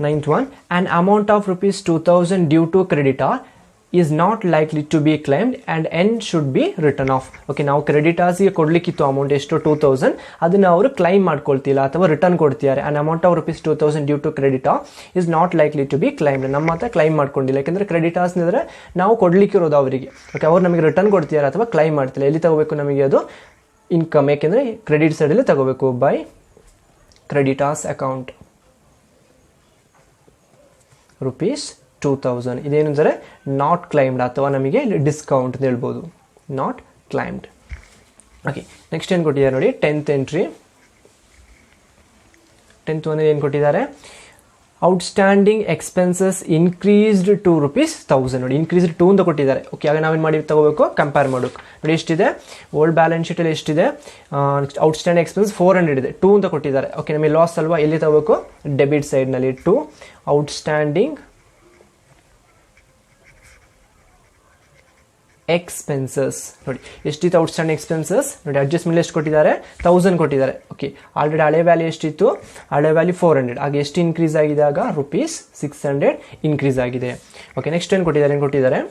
9th one, an amount of rupees 2,000 due to creditor is not likely to be claimed and n should be written off. Okay, ನಾವು ಕ್ರೆಡಿಟರ್ಸ್ಗೆ ಕೊಡ್ಲಿಕ್ಕಿತ್ತು ಅಮೌಂಟ್ ಎಷ್ಟು 2,000, ಅದನ್ನು ಅವರು ಕ್ಲೈಮ್ ಮಾಡ್ಕೊಳ್ತಿಲ್ಲ ಅಥವಾ ರಿಟರ್ನ್ ಕೊಡ್ತಿದ್ದಾರೆ. an amount of rupees 2,000 due to creditor is not likely to be claimed. ನಮ್ಮ ಹತ್ರ claim ಮಾಡ್ಕೊಂಡಿಲ್ಲ, ಯಾಕೆಂದರೆ ಕ್ರೆಡಿಟರ್ಸ್ ಅಂದರೆ ನಾವು ಕೊಡ್ಲಿಕ್ಕಿರೋದು ಅವರಿಗೆ. ಓಕೆ, ಅವ್ರು ನಮಗೆ ರಿಟರ್ನ್ ಕೊಡ್ತಿದ್ದಾರೆ ಅಥವಾ ಕ್ಲೈಮ್ ಮಾಡ್ತಿಲ್ಲ. ಎಲ್ಲಿ ತಗೋಬೇಕು ನಮಗೆ ಅದು ಇನ್ಕಮ್, ಯಾಕೆಂದರೆ ಕ್ರೆಡಿಟ್ ಸೈಡಲ್ಲಿ ತಗೋಬೇಕು. By creditors account rupees 2,000. ಇದೇನು ಅಂದರೆ ನಾಟ್ ಕ್ಲೈಮ್ಡ್ ಅಥವಾ ನಮಗೆ ಇಲ್ಲಿ ಡಿಸ್ಕೌಂಟ್ ಅಂತ ಹೇಳ್ಬೋದು, ನಾಟ್ ಕ್ಲೈಮ್ಡ್. ಓಕೆ, ನೆಕ್ಸ್ಟ್ ಏನು ಕೊಟ್ಟಿದ್ದಾರೆ ನೋಡಿ, 10th ಎಂಟ್ರಿ. 10th ಒಂದು ಏನು ಕೊಟ್ಟಿದ್ದಾರೆ, outstanding expenses increased to rupees 1,000 ನೋಡಿ. ಇನ್ಕ್ರೀಸ್ಡ್ ಟು ಅಂತ ಕೊಟ್ಟಿದ್ದಾರೆ. ಓಕೆ, ಆಗ ನಾವೇನು ಮಾಡಿ ತಗೋಬೇಕು, ಕಂಪೇರ್ ಮಾಡಬೇಕು ನೋಡಿ. ಎಷ್ಟಿದೆ ಓಲ್ಡ್ ಬ್ಯಾಲೆನ್ಸ್ ಶೀಟಲ್ಲಿ ಎಷ್ಟಿದೆ, ನೆಕ್ಸ್ಟ್ ಔಟ್ಸ್ಟ್ಯಾಂಡಿಂಗ್ ಎಕ್ಸ್ಪೆನ್ಸ್ 400 ಇದೆ, ಟು ಅಂತ ಕೊಟ್ಟಿದ್ದಾರೆ. ಓಕೆ, ನಮಗೆ ಲಾಸ್ ಅಲ್ವಾ, ಎಲ್ಲಿ ತಗೋಬೇಕು, ಡೆಬಿಟ್ ಸೈಡ್ನಲ್ಲಿ ಟು ಔಟ್ಸ್ಟ್ಯಾಂಡಿಂಗ್ ಎಕ್ಸ್ಪೆನ್ಸಸ್ ನೋಡಿ ಎಷ್ಟಿತ್ತು ಔಟ್ಸ್ಟ್ಯಾಂಡಿಂಗ್ ಎಕ್ಸ್ಪೆನ್ಸಸ್ ನೋಡಿ ಅಡ್ಜಸ್ಟ್ಮೆಂಟ್ ಎಷ್ಟು ಕೊಟ್ಟಿದ್ದಾರೆ 1000 ಕೊಟ್ಟಿದ್ದಾರೆ. ಓಕೆ ಆಲ್ರೆಡಿ ಹಳೆ ವ್ಯಾಲ್ಯೂ ಎಷ್ಟಿತ್ತು ಹಳೆ ವ್ಯಾಲ್ಯೂ 400 ಆಗ ಎಷ್ಟು ಇನ್ಕ್ರೀಸ್ ಆಗಿದೆ ಆಗ ₹600 ಇನ್ಕ್ರೀಸ್ ಆಗಿದೆ. ಓಕೆ ನೆಕ್ಸ್ಟ್ ಏನು ಕೊಟ್ಟಿದ್ದಾರೆ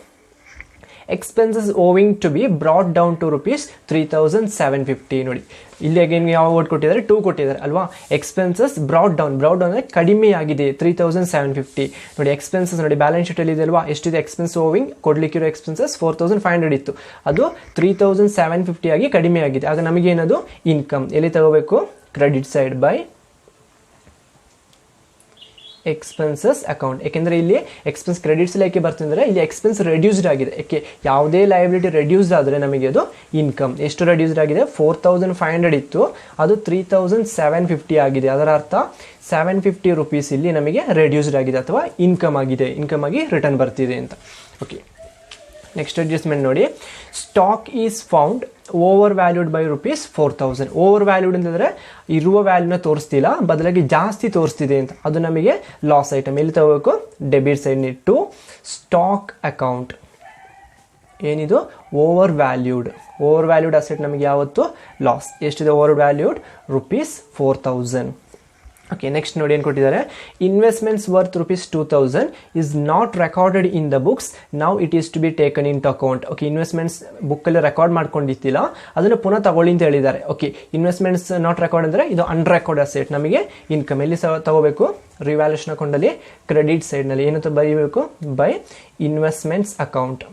expenses owing to be brought down to ₹3,750 ನೋಡಿ ಇಲ್ಲಿ ಅಗೇನ್ ಯಾವ ವರ್ಡ್ ಕೊಟ್ಟಿದ್ದಾರೆ 2 ಕೊಟ್ಟಿದ್ದಾರೆ ಅಲ್ವಾ. ಎಕ್ಸ್ಪೆನ್ಸಸ್ ಬ್ರಾಟ್ ಡೌನ್ ಅಂದರೆ ಕಡಿಮೆ ಆಗಿದೆ 3,750 ನೋಡಿ. ಎಕ್ಸ್ಪೆನ್ಸಸ್ ನೋಡಿ ಬ್ಯಾಲೆನ್ಸ್ ಶೀಟ್ ಅಲ್ಲಿ ಇದೆ ಅಲ್ವಾ ಎಷ್ಟಿದೆ ಎಕ್ಸ್ಪೆನ್ಸ್ ಓವಿಂಗ್ ಕೊಡ್ಲಿಕ್ಕಿರೋ ಎಕ್ಸ್ಪೆನ್ಸಸ್ 4,500 ಇತ್ತು ಅದು 3,750 ಆಗಿ ಕಡಿಮೆ ಆಗಿದೆ. ಆಗ ನಮಗೆ ಏನದು ಇನ್ಕಮ್ ಎಲ್ಲಿ ತಗೋಬೇಕು credit side by expenses account. ಯಾಕೆಂದರೆ ಇಲ್ಲಿ ಎಕ್ಸ್ಪೆನ್ಸ್ ಕ್ರೆಡಿಟ್ಸ್ ಯಾಕೆ ಬರ್ತಿದ್ರೆ ಇಲ್ಲಿ ಎಕ್ಸ್ಪೆನ್ಸ್ ರೆಡ್ಯೂಸ್ಡ್ ಆಗಿದೆ. ಯಾಕೆ ಯಾವುದೇ ಲಯಬಿಲಿಟಿ ರೆಡ್ಯೂಸ್ಡ್ ಆದರೆ ನಮಗೆ ಅದು ಇನ್ಕಮ್ ಎಷ್ಟು ರೆಡ್ಯೂಸ್ಡ್ ಆಗಿದೆ 4,500 ಇತ್ತು ಅದು 3,750 ಆಗಿದೆ. ಅದರ ಅರ್ಥ ₹750 ಇಲ್ಲಿ ನಮಗೆ ರೆಡ್ಯೂಸ್ಡ್ ಆಗಿದೆ ಅಥವಾ ಇನ್ಕಮ್ ಆಗಿದೆ ಇನ್ಕಮ್ ಆಗಿ ರಿಟರ್ನ್ ಬರ್ತಿದೆ ಅಂತ. ಓಕೆ ನೆಕ್ಸ್ಟ್ ಅಡ್ಜಸ್ಟ್ಮೆಂಟ್ ನೋಡಿ stock is found over valued by ₹4,000. Over valued ಅಂತಂದರೆ ಇರುವ ವ್ಯಾಲ್ಯೂನ ತೋರಿಸ್ತಿಲ್ಲ ಬದಲಾಗಿ ಜಾಸ್ತಿ ತೋರಿಸ್ತಿದೆ ಅಂತ ಅದು ನಮಗೆ ಲಾಸ್ ಐಟಮ್ ಎಲ್ಲಿ ತಗೋಬೇಕು debit side to stock account. ಏನಿದು ಓವರ್ ವ್ಯಾಲ್ಯೂಡ್ ಅಸೆಟ್ ನಮಗೆ ಯಾವತ್ತು ಲಾಸ್ ಎಷ್ಟಿದೆ ಓವರ್ ವ್ಯಾಲ್ಯೂಡ್ ₹4,000. ಓಕೆ ನೆಕ್ಸ್ಟ್ ನೋಡಿ ಏನು ಕೊಟ್ಟಿದ್ದಾರೆ investments worth ₹2,000 is not recorded in the books now it is to be taken into account. Okay investments ಬುಕ್ಕಲ್ಲಿ record ಮಾಡ್ಕೊಂಡಿತ್ತಿಲ್ಲ ಅದನ್ನು ಪುನಃ ತಗೊಳ್ಳಿ ಅಂತ ಹೇಳಿದ್ದಾರೆ. ಓಕೆ ಇನ್ವೆಸ್ಟ್ಮೆಂಟ್ಸ್ ನಾಟ್ ರೆಕಾರ್ಡ್ ಅಂದರೆ ಇದು ಅನ್ರೆಕಾರ್ಡ್ ಅಸೆಟ್ ನಮಗೆ ಇನ್ಕಮ್ ಎಲ್ಲಿ ತಗೋಬೇಕು ರಿವ್ಯಾಲ್ಯೂಷನ್ ಅಕೌಂಟಲ್ಲಿ ಕ್ರೆಡಿಟ್ ಸೈಡ್ನಲ್ಲಿ ಏನು ಬರೀಬೇಕು by investments account.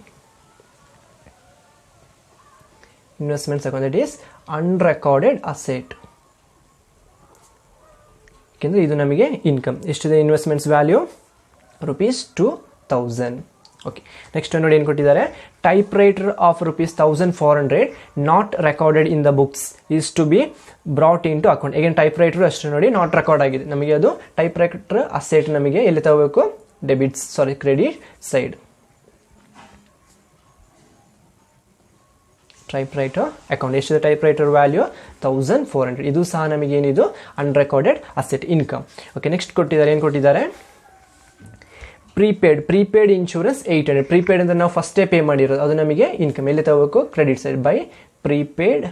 Investments account that is ಅನ್ರೆಕಾರ್ಡೆಡ್ asset ಯಾಕೆಂದರೆ ಇದು ನಮಗೆ ಇನ್ಕಮ್ ಎಷ್ಟಿದೆ ಇನ್ವೆಸ್ಟ್ಮೆಂಟ್ಸ್ ವ್ಯಾಲ್ಯೂ ₹2,000. ಓಕೆ ನೆಕ್ಸ್ಟ್ ನೋಡಿ ಏನು ಕೊಟ್ಟಿದ್ದಾರೆ typewriter of ₹1,400 not recorded in the books is to be brought into account. ಈಗೇನು ಟೈಪ್ ರೈಟರ್ ಅಷ್ಟು ನೋಡಿ ನಾಟ್ ರೆಕಾರ್ಡ್ ಆಗಿದೆ ನಮಗೆ ಅದು ಟೈಪ್ ರೈಟರ್ ಅಸೆಟ್ ನಮಗೆ ಎಲ್ಲಿ ತಗೋಬೇಕು credit side type writer account ಎಷ್ಟಿದೆ ಟೈಪ್ ರೈಟರ್ ವ್ಯಾಲ್ಯೂ 1,400 ಇದು ಸಹ ನಮಗೆ ಏನಿದು ಅನ್ರೆಕಾರ್ಡೆಡ್ ಅಸೆಟ್ ಇನ್ಕಮ್. ಓಕೆ ನೆಕ್ಸ್ಟ್ ಏನು ಕೊಟ್ಟಿದ್ದಾರೆ ಪ್ರೀಪೇಡ್ ಇನ್ಶೂರೆನ್ಸ್ 800 ಪ್ರೀಪೇಡ್ ಅಂತ ನಾವು ಫಸ್ಟೇ ಪೇ ಮಾಡಿರೋದು ಅದು ನಮಗೆ ಇನ್ಕಮ್ ಎಲ್ಲಿ ತಗೋಬೇಕು credit side by prepaid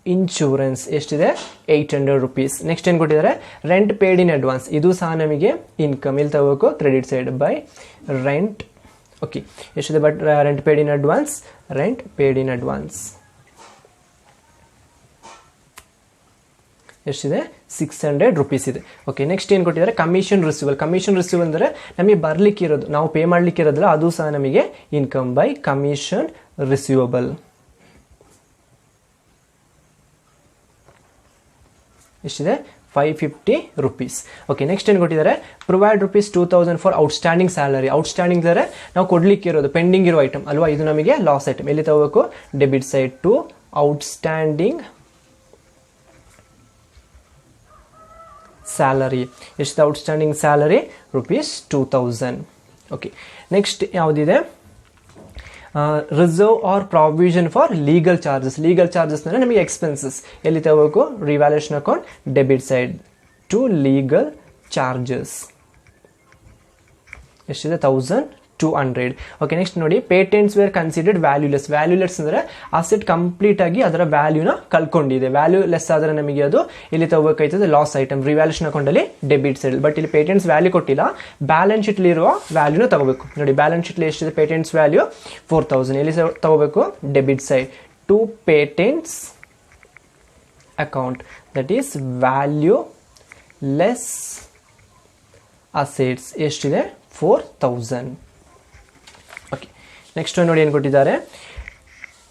insurance ಎಷ್ಟಿದೆ ₹800. ನೆಕ್ಸ್ಟ್ ಏನು ಕೊಟ್ಟಿದ್ದಾರೆ ರೆಂಟ್ ಪೇಡ್ ಇನ್ ಅಡ್ವಾನ್ಸ್ ಇದು ಸಹ ನಮಗೆ ಇನ್ಕಮ್ ಎಲ್ಲಿ ತಗೋಬೇಕು credit side by rent. Okay ಎಷ್ಟಿದೆ but rent paid in advance ಎಷ್ಟಿದೆ ₹600 ಇದೆ. ಓಕೆ ನೆಕ್ಸ್ಟ್ ಏನು ಕೊಟ್ಟಿದ್ದಾರೆ ಕಮಿಷನ್ ರಿಸೀವಲ್ ಅಂದರೆ ನಮಗೆ ಬರಲಿಕ್ಕಿರೋದು ನಾವು ಪೇ ಮಾಡಲಿಕ್ಕಿರೋದಿಲ್ಲ ಅದು ಸಹ ನಮಗೆ ಇನ್ಕಮ್ ಬೈ ಕಮಿಷನ್ ರಿಸೀವಬಲ್ ಎಷ್ಟಿದೆ ₹550. ಓಕೆ ನೆಕ್ಸ್ಟ್ ಏನು ಕೊಟ್ಟಿದ್ದಾರೆ provide ₹2,000 for outstanding salary. Outstanding ಅಂದರೆ ನಾವು ಕೊಡ್ಲಿಕ್ಕಿರೋದು ಪೆಂಡಿಂಗ್ ಇರೋ ಐಟಮ್ ಅಲ್ವಾ ಇದು ನಮಗೆ ಲಾಸ್ ಐಟಮ್ ಎಲ್ಲಿ ತಗೋಬೇಕು debit side to outstanding salary ಎಷ್ಟಿದೆ ಔಟ್ಸ್ಟ್ಯಾಂಡಿಂಗ್ ಸ್ಯಾಲರಿ ₹2,000. ಓಕೆ ನೆಕ್ಸ್ಟ್ ಯಾವುದಿದೆ reserve or provision for legal charges ಅಂದರೆ ನಮಗೆ ಎಕ್ಸ್ಪೆನ್ಸಸ್ ಎಲ್ಲಿ ತಗೋಬೇಕು revaluation account debit side to legal charges ಎಷ್ಟಿದೆ 1,200. ಓಕೆ ನೆಕ್ಸ್ಟ್ ನೋಡಿ ಪೇಟೆಂಟ್ಸ್ ವೇರ್ ಕನ್ಸಿಡರ್ಡ್ ವ್ಯಾಲ್ಯೂಲೆಸ್ ಅಂದರೆ ಅಸೆಟ್ ಕಂಪ್ಲೀಟ್ ಆಗಿ ಅದರ ವ್ಯಾಲ್ಯೂನ ಕಳ್ಕೊಂಡಿದೆ ವ್ಯಾಲ್ಯೂಲೆಸ್ ಆದರೆ ನಮಗೆ ಅದು ಇಲ್ಲಿ ತಗೋಬೇಕಾಯ್ತದೆ ಲಾಸ್ ಐಟಮ್ ರಿವ್ಯಾಲ್ಯೂಷನ್ ಅಕೌಂಟಲ್ಲಿ ಡೆಬಿಟ್ ಸೈಡ್ ಬಟ್ ಇಲ್ಲಿ ಪೇಟೆಂಟ್ಸ್ ವ್ಯಾಲ್ಯೂ ಕೊಟ್ಟಿಲ್ಲ ಬ್ಯಾಲೆನ್ಸ್ ಶೀಟ್ ಇರುವ ವ್ಯಾಲ್ಯೂನ ತಗೋಬೇಕು ನೋಡಿ ಬ್ಯಾಲೆನ್ಸ್ ಶೀಟ್ ಎಷ್ಟಿದೆ ಪೇಟೆಂಟ್ಸ್ ವ್ಯಾಲ್ಯೂ 4,000 ಎಲ್ಲಿ ತಗೋಬೇಕು debit side to patents account that is valueless assets ಎಷ್ಟಿದೆ 4,000. ಓಕೆ ನೆಕ್ಸ್ಟ್ ನೋಡಿ ಏನು ಕೊಟ್ಟಿದ್ದಾರೆ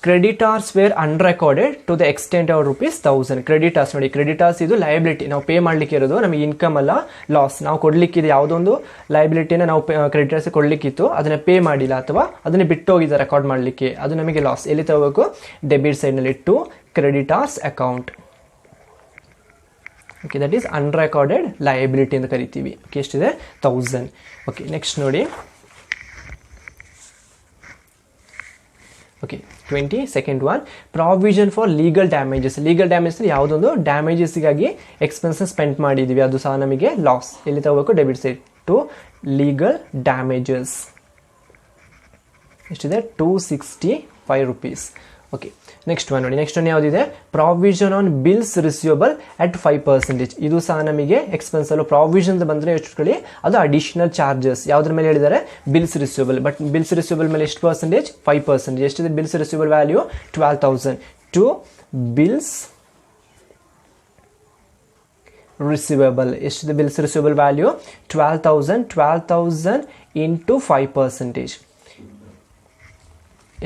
creditors were unrecorded to the extent of ₹1,000. Creditors ನೋಡಿ ಕ್ರೆಡಿಟಾರ್ಸ್ ಇದು ಲಯಬಿಲಿಟಿ ನಾವು ಪೇ ಮಾಡಲಿಕ್ಕೆ ಇರೋದು ನಮಗೆ ಇನ್ಕಮ್ ಅಲ್ಲ ಲಾಸ್ ನಾವು ಕೊಡ್ಲಿಕ್ಕಿದೆ ಯಾವುದೊಂದು ಲಯಬಿಲಿಟಿನ ನಾವು ಕ್ರೆಡಿಟರ್ಸ್ ಕೊಡ್ಲಿಕ್ಕಿತ್ತು ಅದನ್ನ ಪೇ ಮಾಡಿಲ್ಲ ಅಥವಾ ಅದನ್ನ ಬಿಟ್ಟು ಹೋಗಿದೆ ರೆಕಾರ್ಡ್ ಮಾಡಲಿಕ್ಕೆ ಅದು ನಮಗೆ ಲಾಸ್ ಎಲ್ಲಿ ತಗೋಬೇಕು ಡೆಬಿಟ್ ಸೈಡ್ನಲ್ಲಿ to creditors account. Okay that is unrecorded liability ಅಂತ ಕರಿತೀವಿ. ಓಕೆ ಎಷ್ಟಿದೆ 1,000. ಓಕೆ ನೆಕ್ಸ್ಟ್ ನೋಡಿ okay 22nd one provision for legal damages ಯಾವುದೊಂದು ಡ್ಯಾಮೇಜಸ್ಗಾಗಿ ಎಕ್ಸ್ಪೆನ್ಸಸ್ ಸ್ಪೆಂಡ್ ಮಾಡಿದ್ದೀವಿ ಅದು ಸಹ ನಮಗೆ ಲಾಸ್ ಎಲ್ಲಿ ತಗೋಬೇಕು debit side to legal damages ಎಷ್ಟಿದೆ 265 rupees. ಓಕೆ, ನೆಕ್ಸ್ಟ್ ಒನ್ ನೋಡಿ. ನೆಕ್ಸ್ಟ್ ಒನ್ ಯಾವುದಿದೆ? Provision on bills receivable at 5%. ಇದು ಸಹ ನಮಗೆ ಎಕ್ಸ್ಪೆನ್ಸ್ ಅಲ್ಲೂ ಪ್ರಾವಿಷನ್ ಬಂದರೆ ಎಷ್ಟುಕೊಳ್ಳಿ, ಅದು ಅಡಿಷನಲ್ ಚಾರ್ಜಸ್. ಯಾವುದ್ರ ಮೇಲೆ ಹೇಳಿದ್ದಾರೆ? Bills receivable. But bills receivable ಮೇಲೆ ಎಷ್ಟು ಪರ್ಸೆಂಟೇಜ್? 5%. ಎಷ್ಟಿದೆ bills receivable value? 12,000. To bills receivable ಎಷ್ಟಿದೆ? Bills receivable value 12,000. 12,000 ಇಂಟು 5%.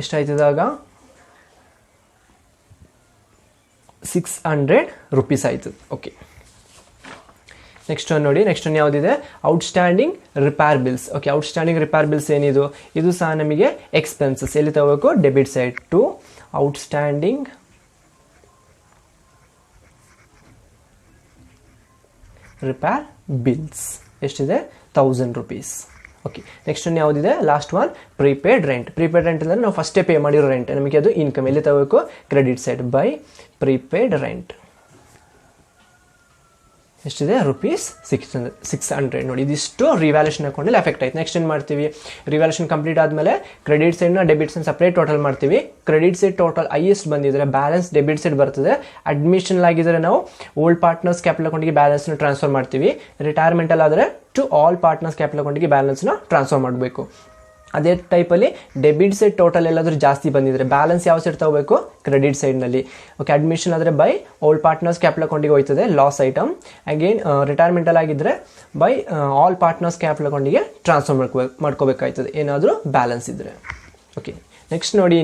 ಎಷ್ಟಾಯ್ತದಾಗ? 600 rupees ಆಯಿತು. ಓಕೆ, ನೆಕ್ಸ್ಟ್ ಒನ್ ನೋಡಿ. ನೆಕ್ಸ್ಟ್ ಒನ್ ಯಾವುದಿದೆ? Outstanding repair bills. Okay, outstanding repair bills ಏನಿದು? ಇದು ಸಹ ನಮಗೆ ಎಕ್ಸ್ಪೆನ್ಸಸ್. ಎಲ್ಲಿ ತಗೋಬೇಕು? Debit side. To outstanding repair bills ಎಷ್ಟಿದೆ? 1,000 rupees. ಓಕೆ, ನೆಕ್ಸ್ಟ್ ಒನ್ ಯಾವುದಿದೆ? Last one prepaid rent. Prepaid rent ಅಂದರೆ ನಾವು ಫಸ್ಟೇ ಪೇ ಮಾಡಿರೋ ರೆಂಟ್, ನಮಗೆ ಅದು ಇನ್ಕಮ್. ಎಲ್ಲಿ ತಗೋಬೇಕು? Credit side. By prepaid rent ಎಷ್ಟಿದೆ? ₹600. ನೋಡಿ, ಇದಿಷ್ಟು ರಿವ್ಯಾಲ್ಯೂಷನ್ ಅಕೌಂಟಲ್ಲಿ ಎಫೆಕ್ಟ್ ಆಯ್ತು. ನೆಕ್ಸ್ಟ್ ಏನು ಮಾಡ್ತೀವಿ? ರಿವ್ಯಾಲ್ಯೂಷನ್ ಕಂಪ್ಲೀಟ್ ಆದಮೇಲೆ ಕ್ರೆಡಿಟ್ ಸೈಡ್ನ ಡೆಬಿಟ್ ಸೈಡ್ ಸಪ್ರೇಟ್ ಟೋಟಲ್ ಮಾಡ್ತೀವಿ. ಕ್ರೆಡಿಟ್ ಸೈಡ್ ಟೋಟಲ್ ಹೈಯೆಸ್ಟ್ ಬಂದಿದ್ರೆ ಬ್ಯಾಲೆನ್ಸ್ ಡೆಬಿಟ್ ಸೈಡ್ ಬರ್ತದೆ. ಅಡ್ಮಿಷನ್ ಆಗಿದ್ರೆ ನಾವು ಓಲ್ಡ್ ಪಾರ್ಟ್ನರ್ಸ್ ಕ್ಯಾಪಿಟಲ್ ಅಕೌಂಟಿಗೆ ಬ್ಯಾಲೆನ್ಸ್ನ ಟ್ರಾನ್ಸ್ಫರ್ ಮಾಡ್ತೀವಿ. ರಿಟೈರ್ಮೆಂಟಲ್ಲಿ ಆದರೆ ಟು ಆಲ್ ಪಾರ್ಟ್ನರ್ಸ್ ಕ್ಯಾಪಿಟಲ್ ಅಕೌಂಟಿಗೆ ಬ್ಯಾಲೆನ್ಸ್ನ ಟ್ರಾನ್ಸ್ಫರ್ ಮಾಡಬೇಕು. ಅದೇ ಟೈಪಲ್ಲಿ ಡೆಬಿಟ್ ಸೈಡ್ ಟೋಟಲ್ ಎಲ್ಲಾದರೂ ಜಾಸ್ತಿ ಬಂದಿದ್ರೆ ಬ್ಯಾಲೆನ್ಸ್ ಯಾವ ಸೈಡ್ ತಗೋಬೇಕು? ಕ್ರೆಡಿಟ್ ಸೈಡ್ನಲ್ಲಿ. ಓಕೆ, ಅಡ್ಮಿಷನ್ ಆದರೆ ಬೈ ಓಲ್ಡ್ ಪಾರ್ಟ್ನರ್ಸ್ ಕ್ಯಾಪಿಟಲ್ ಅಕೌಂಟಿಗೆ ಹೋಯ್ತದೆ, ಲಾಸ್ ಐಟಮ್. ಅಗೇನ್ ರಿಟೈರ್ಮೆಂಟಲ್ಲಿ ಆಗಿದ್ದರೆ ಬೈ ಆಲ್ ಪಾರ್ಟ್ನರ್ಸ್ ಕ್ಯಾಪಿಟಲ್ ಅಕೌಂಟಿಗೆ ಟ್ರಾನ್ಸ್ಫರ್ ಮಾಡ್ಕೋಬೇಕಾಯ್ತದೆ ಏನಾದರೂ ಬ್ಯಾಲೆನ್ಸ್ ಇದ್ದರೆ. ಓಕೆ, ನೆಕ್ಸ್ಟ್ ನೋಡಿ,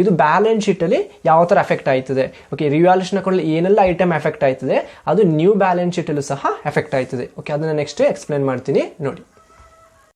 ಇದು ಬ್ಯಾಲೆನ್ಸ್ ಶೀಟಲ್ಲಿ ಯಾವ ಥರ ಎಫೆಕ್ಟ್ ಆಯ್ತದೆ. ಓಕೆ, ರಿವ್ಯಾಲ್ಯೂಷನ್ ಅಕೌಂಟಲ್ಲಿ ಏನೆಲ್ಲ ಐಟಮ್ ಎಫೆಕ್ಟ್ ಆಯ್ತದೆ ಅದು ನ್ಯೂ ಬ್ಯಾಲೆನ್ಸ್ ಶೀಟಲ್ಲೂ ಸಹ ಎಫೆಕ್ಟ್ ಆಯ್ತದೆ. ಓಕೆ, ಅದನ್ನು ನೆಕ್ಸ್ಟ್ ಎಕ್ಸ್ಪ್ಲೇನ್ ಮಾಡ್ತೀನಿ ನೋಡಿ.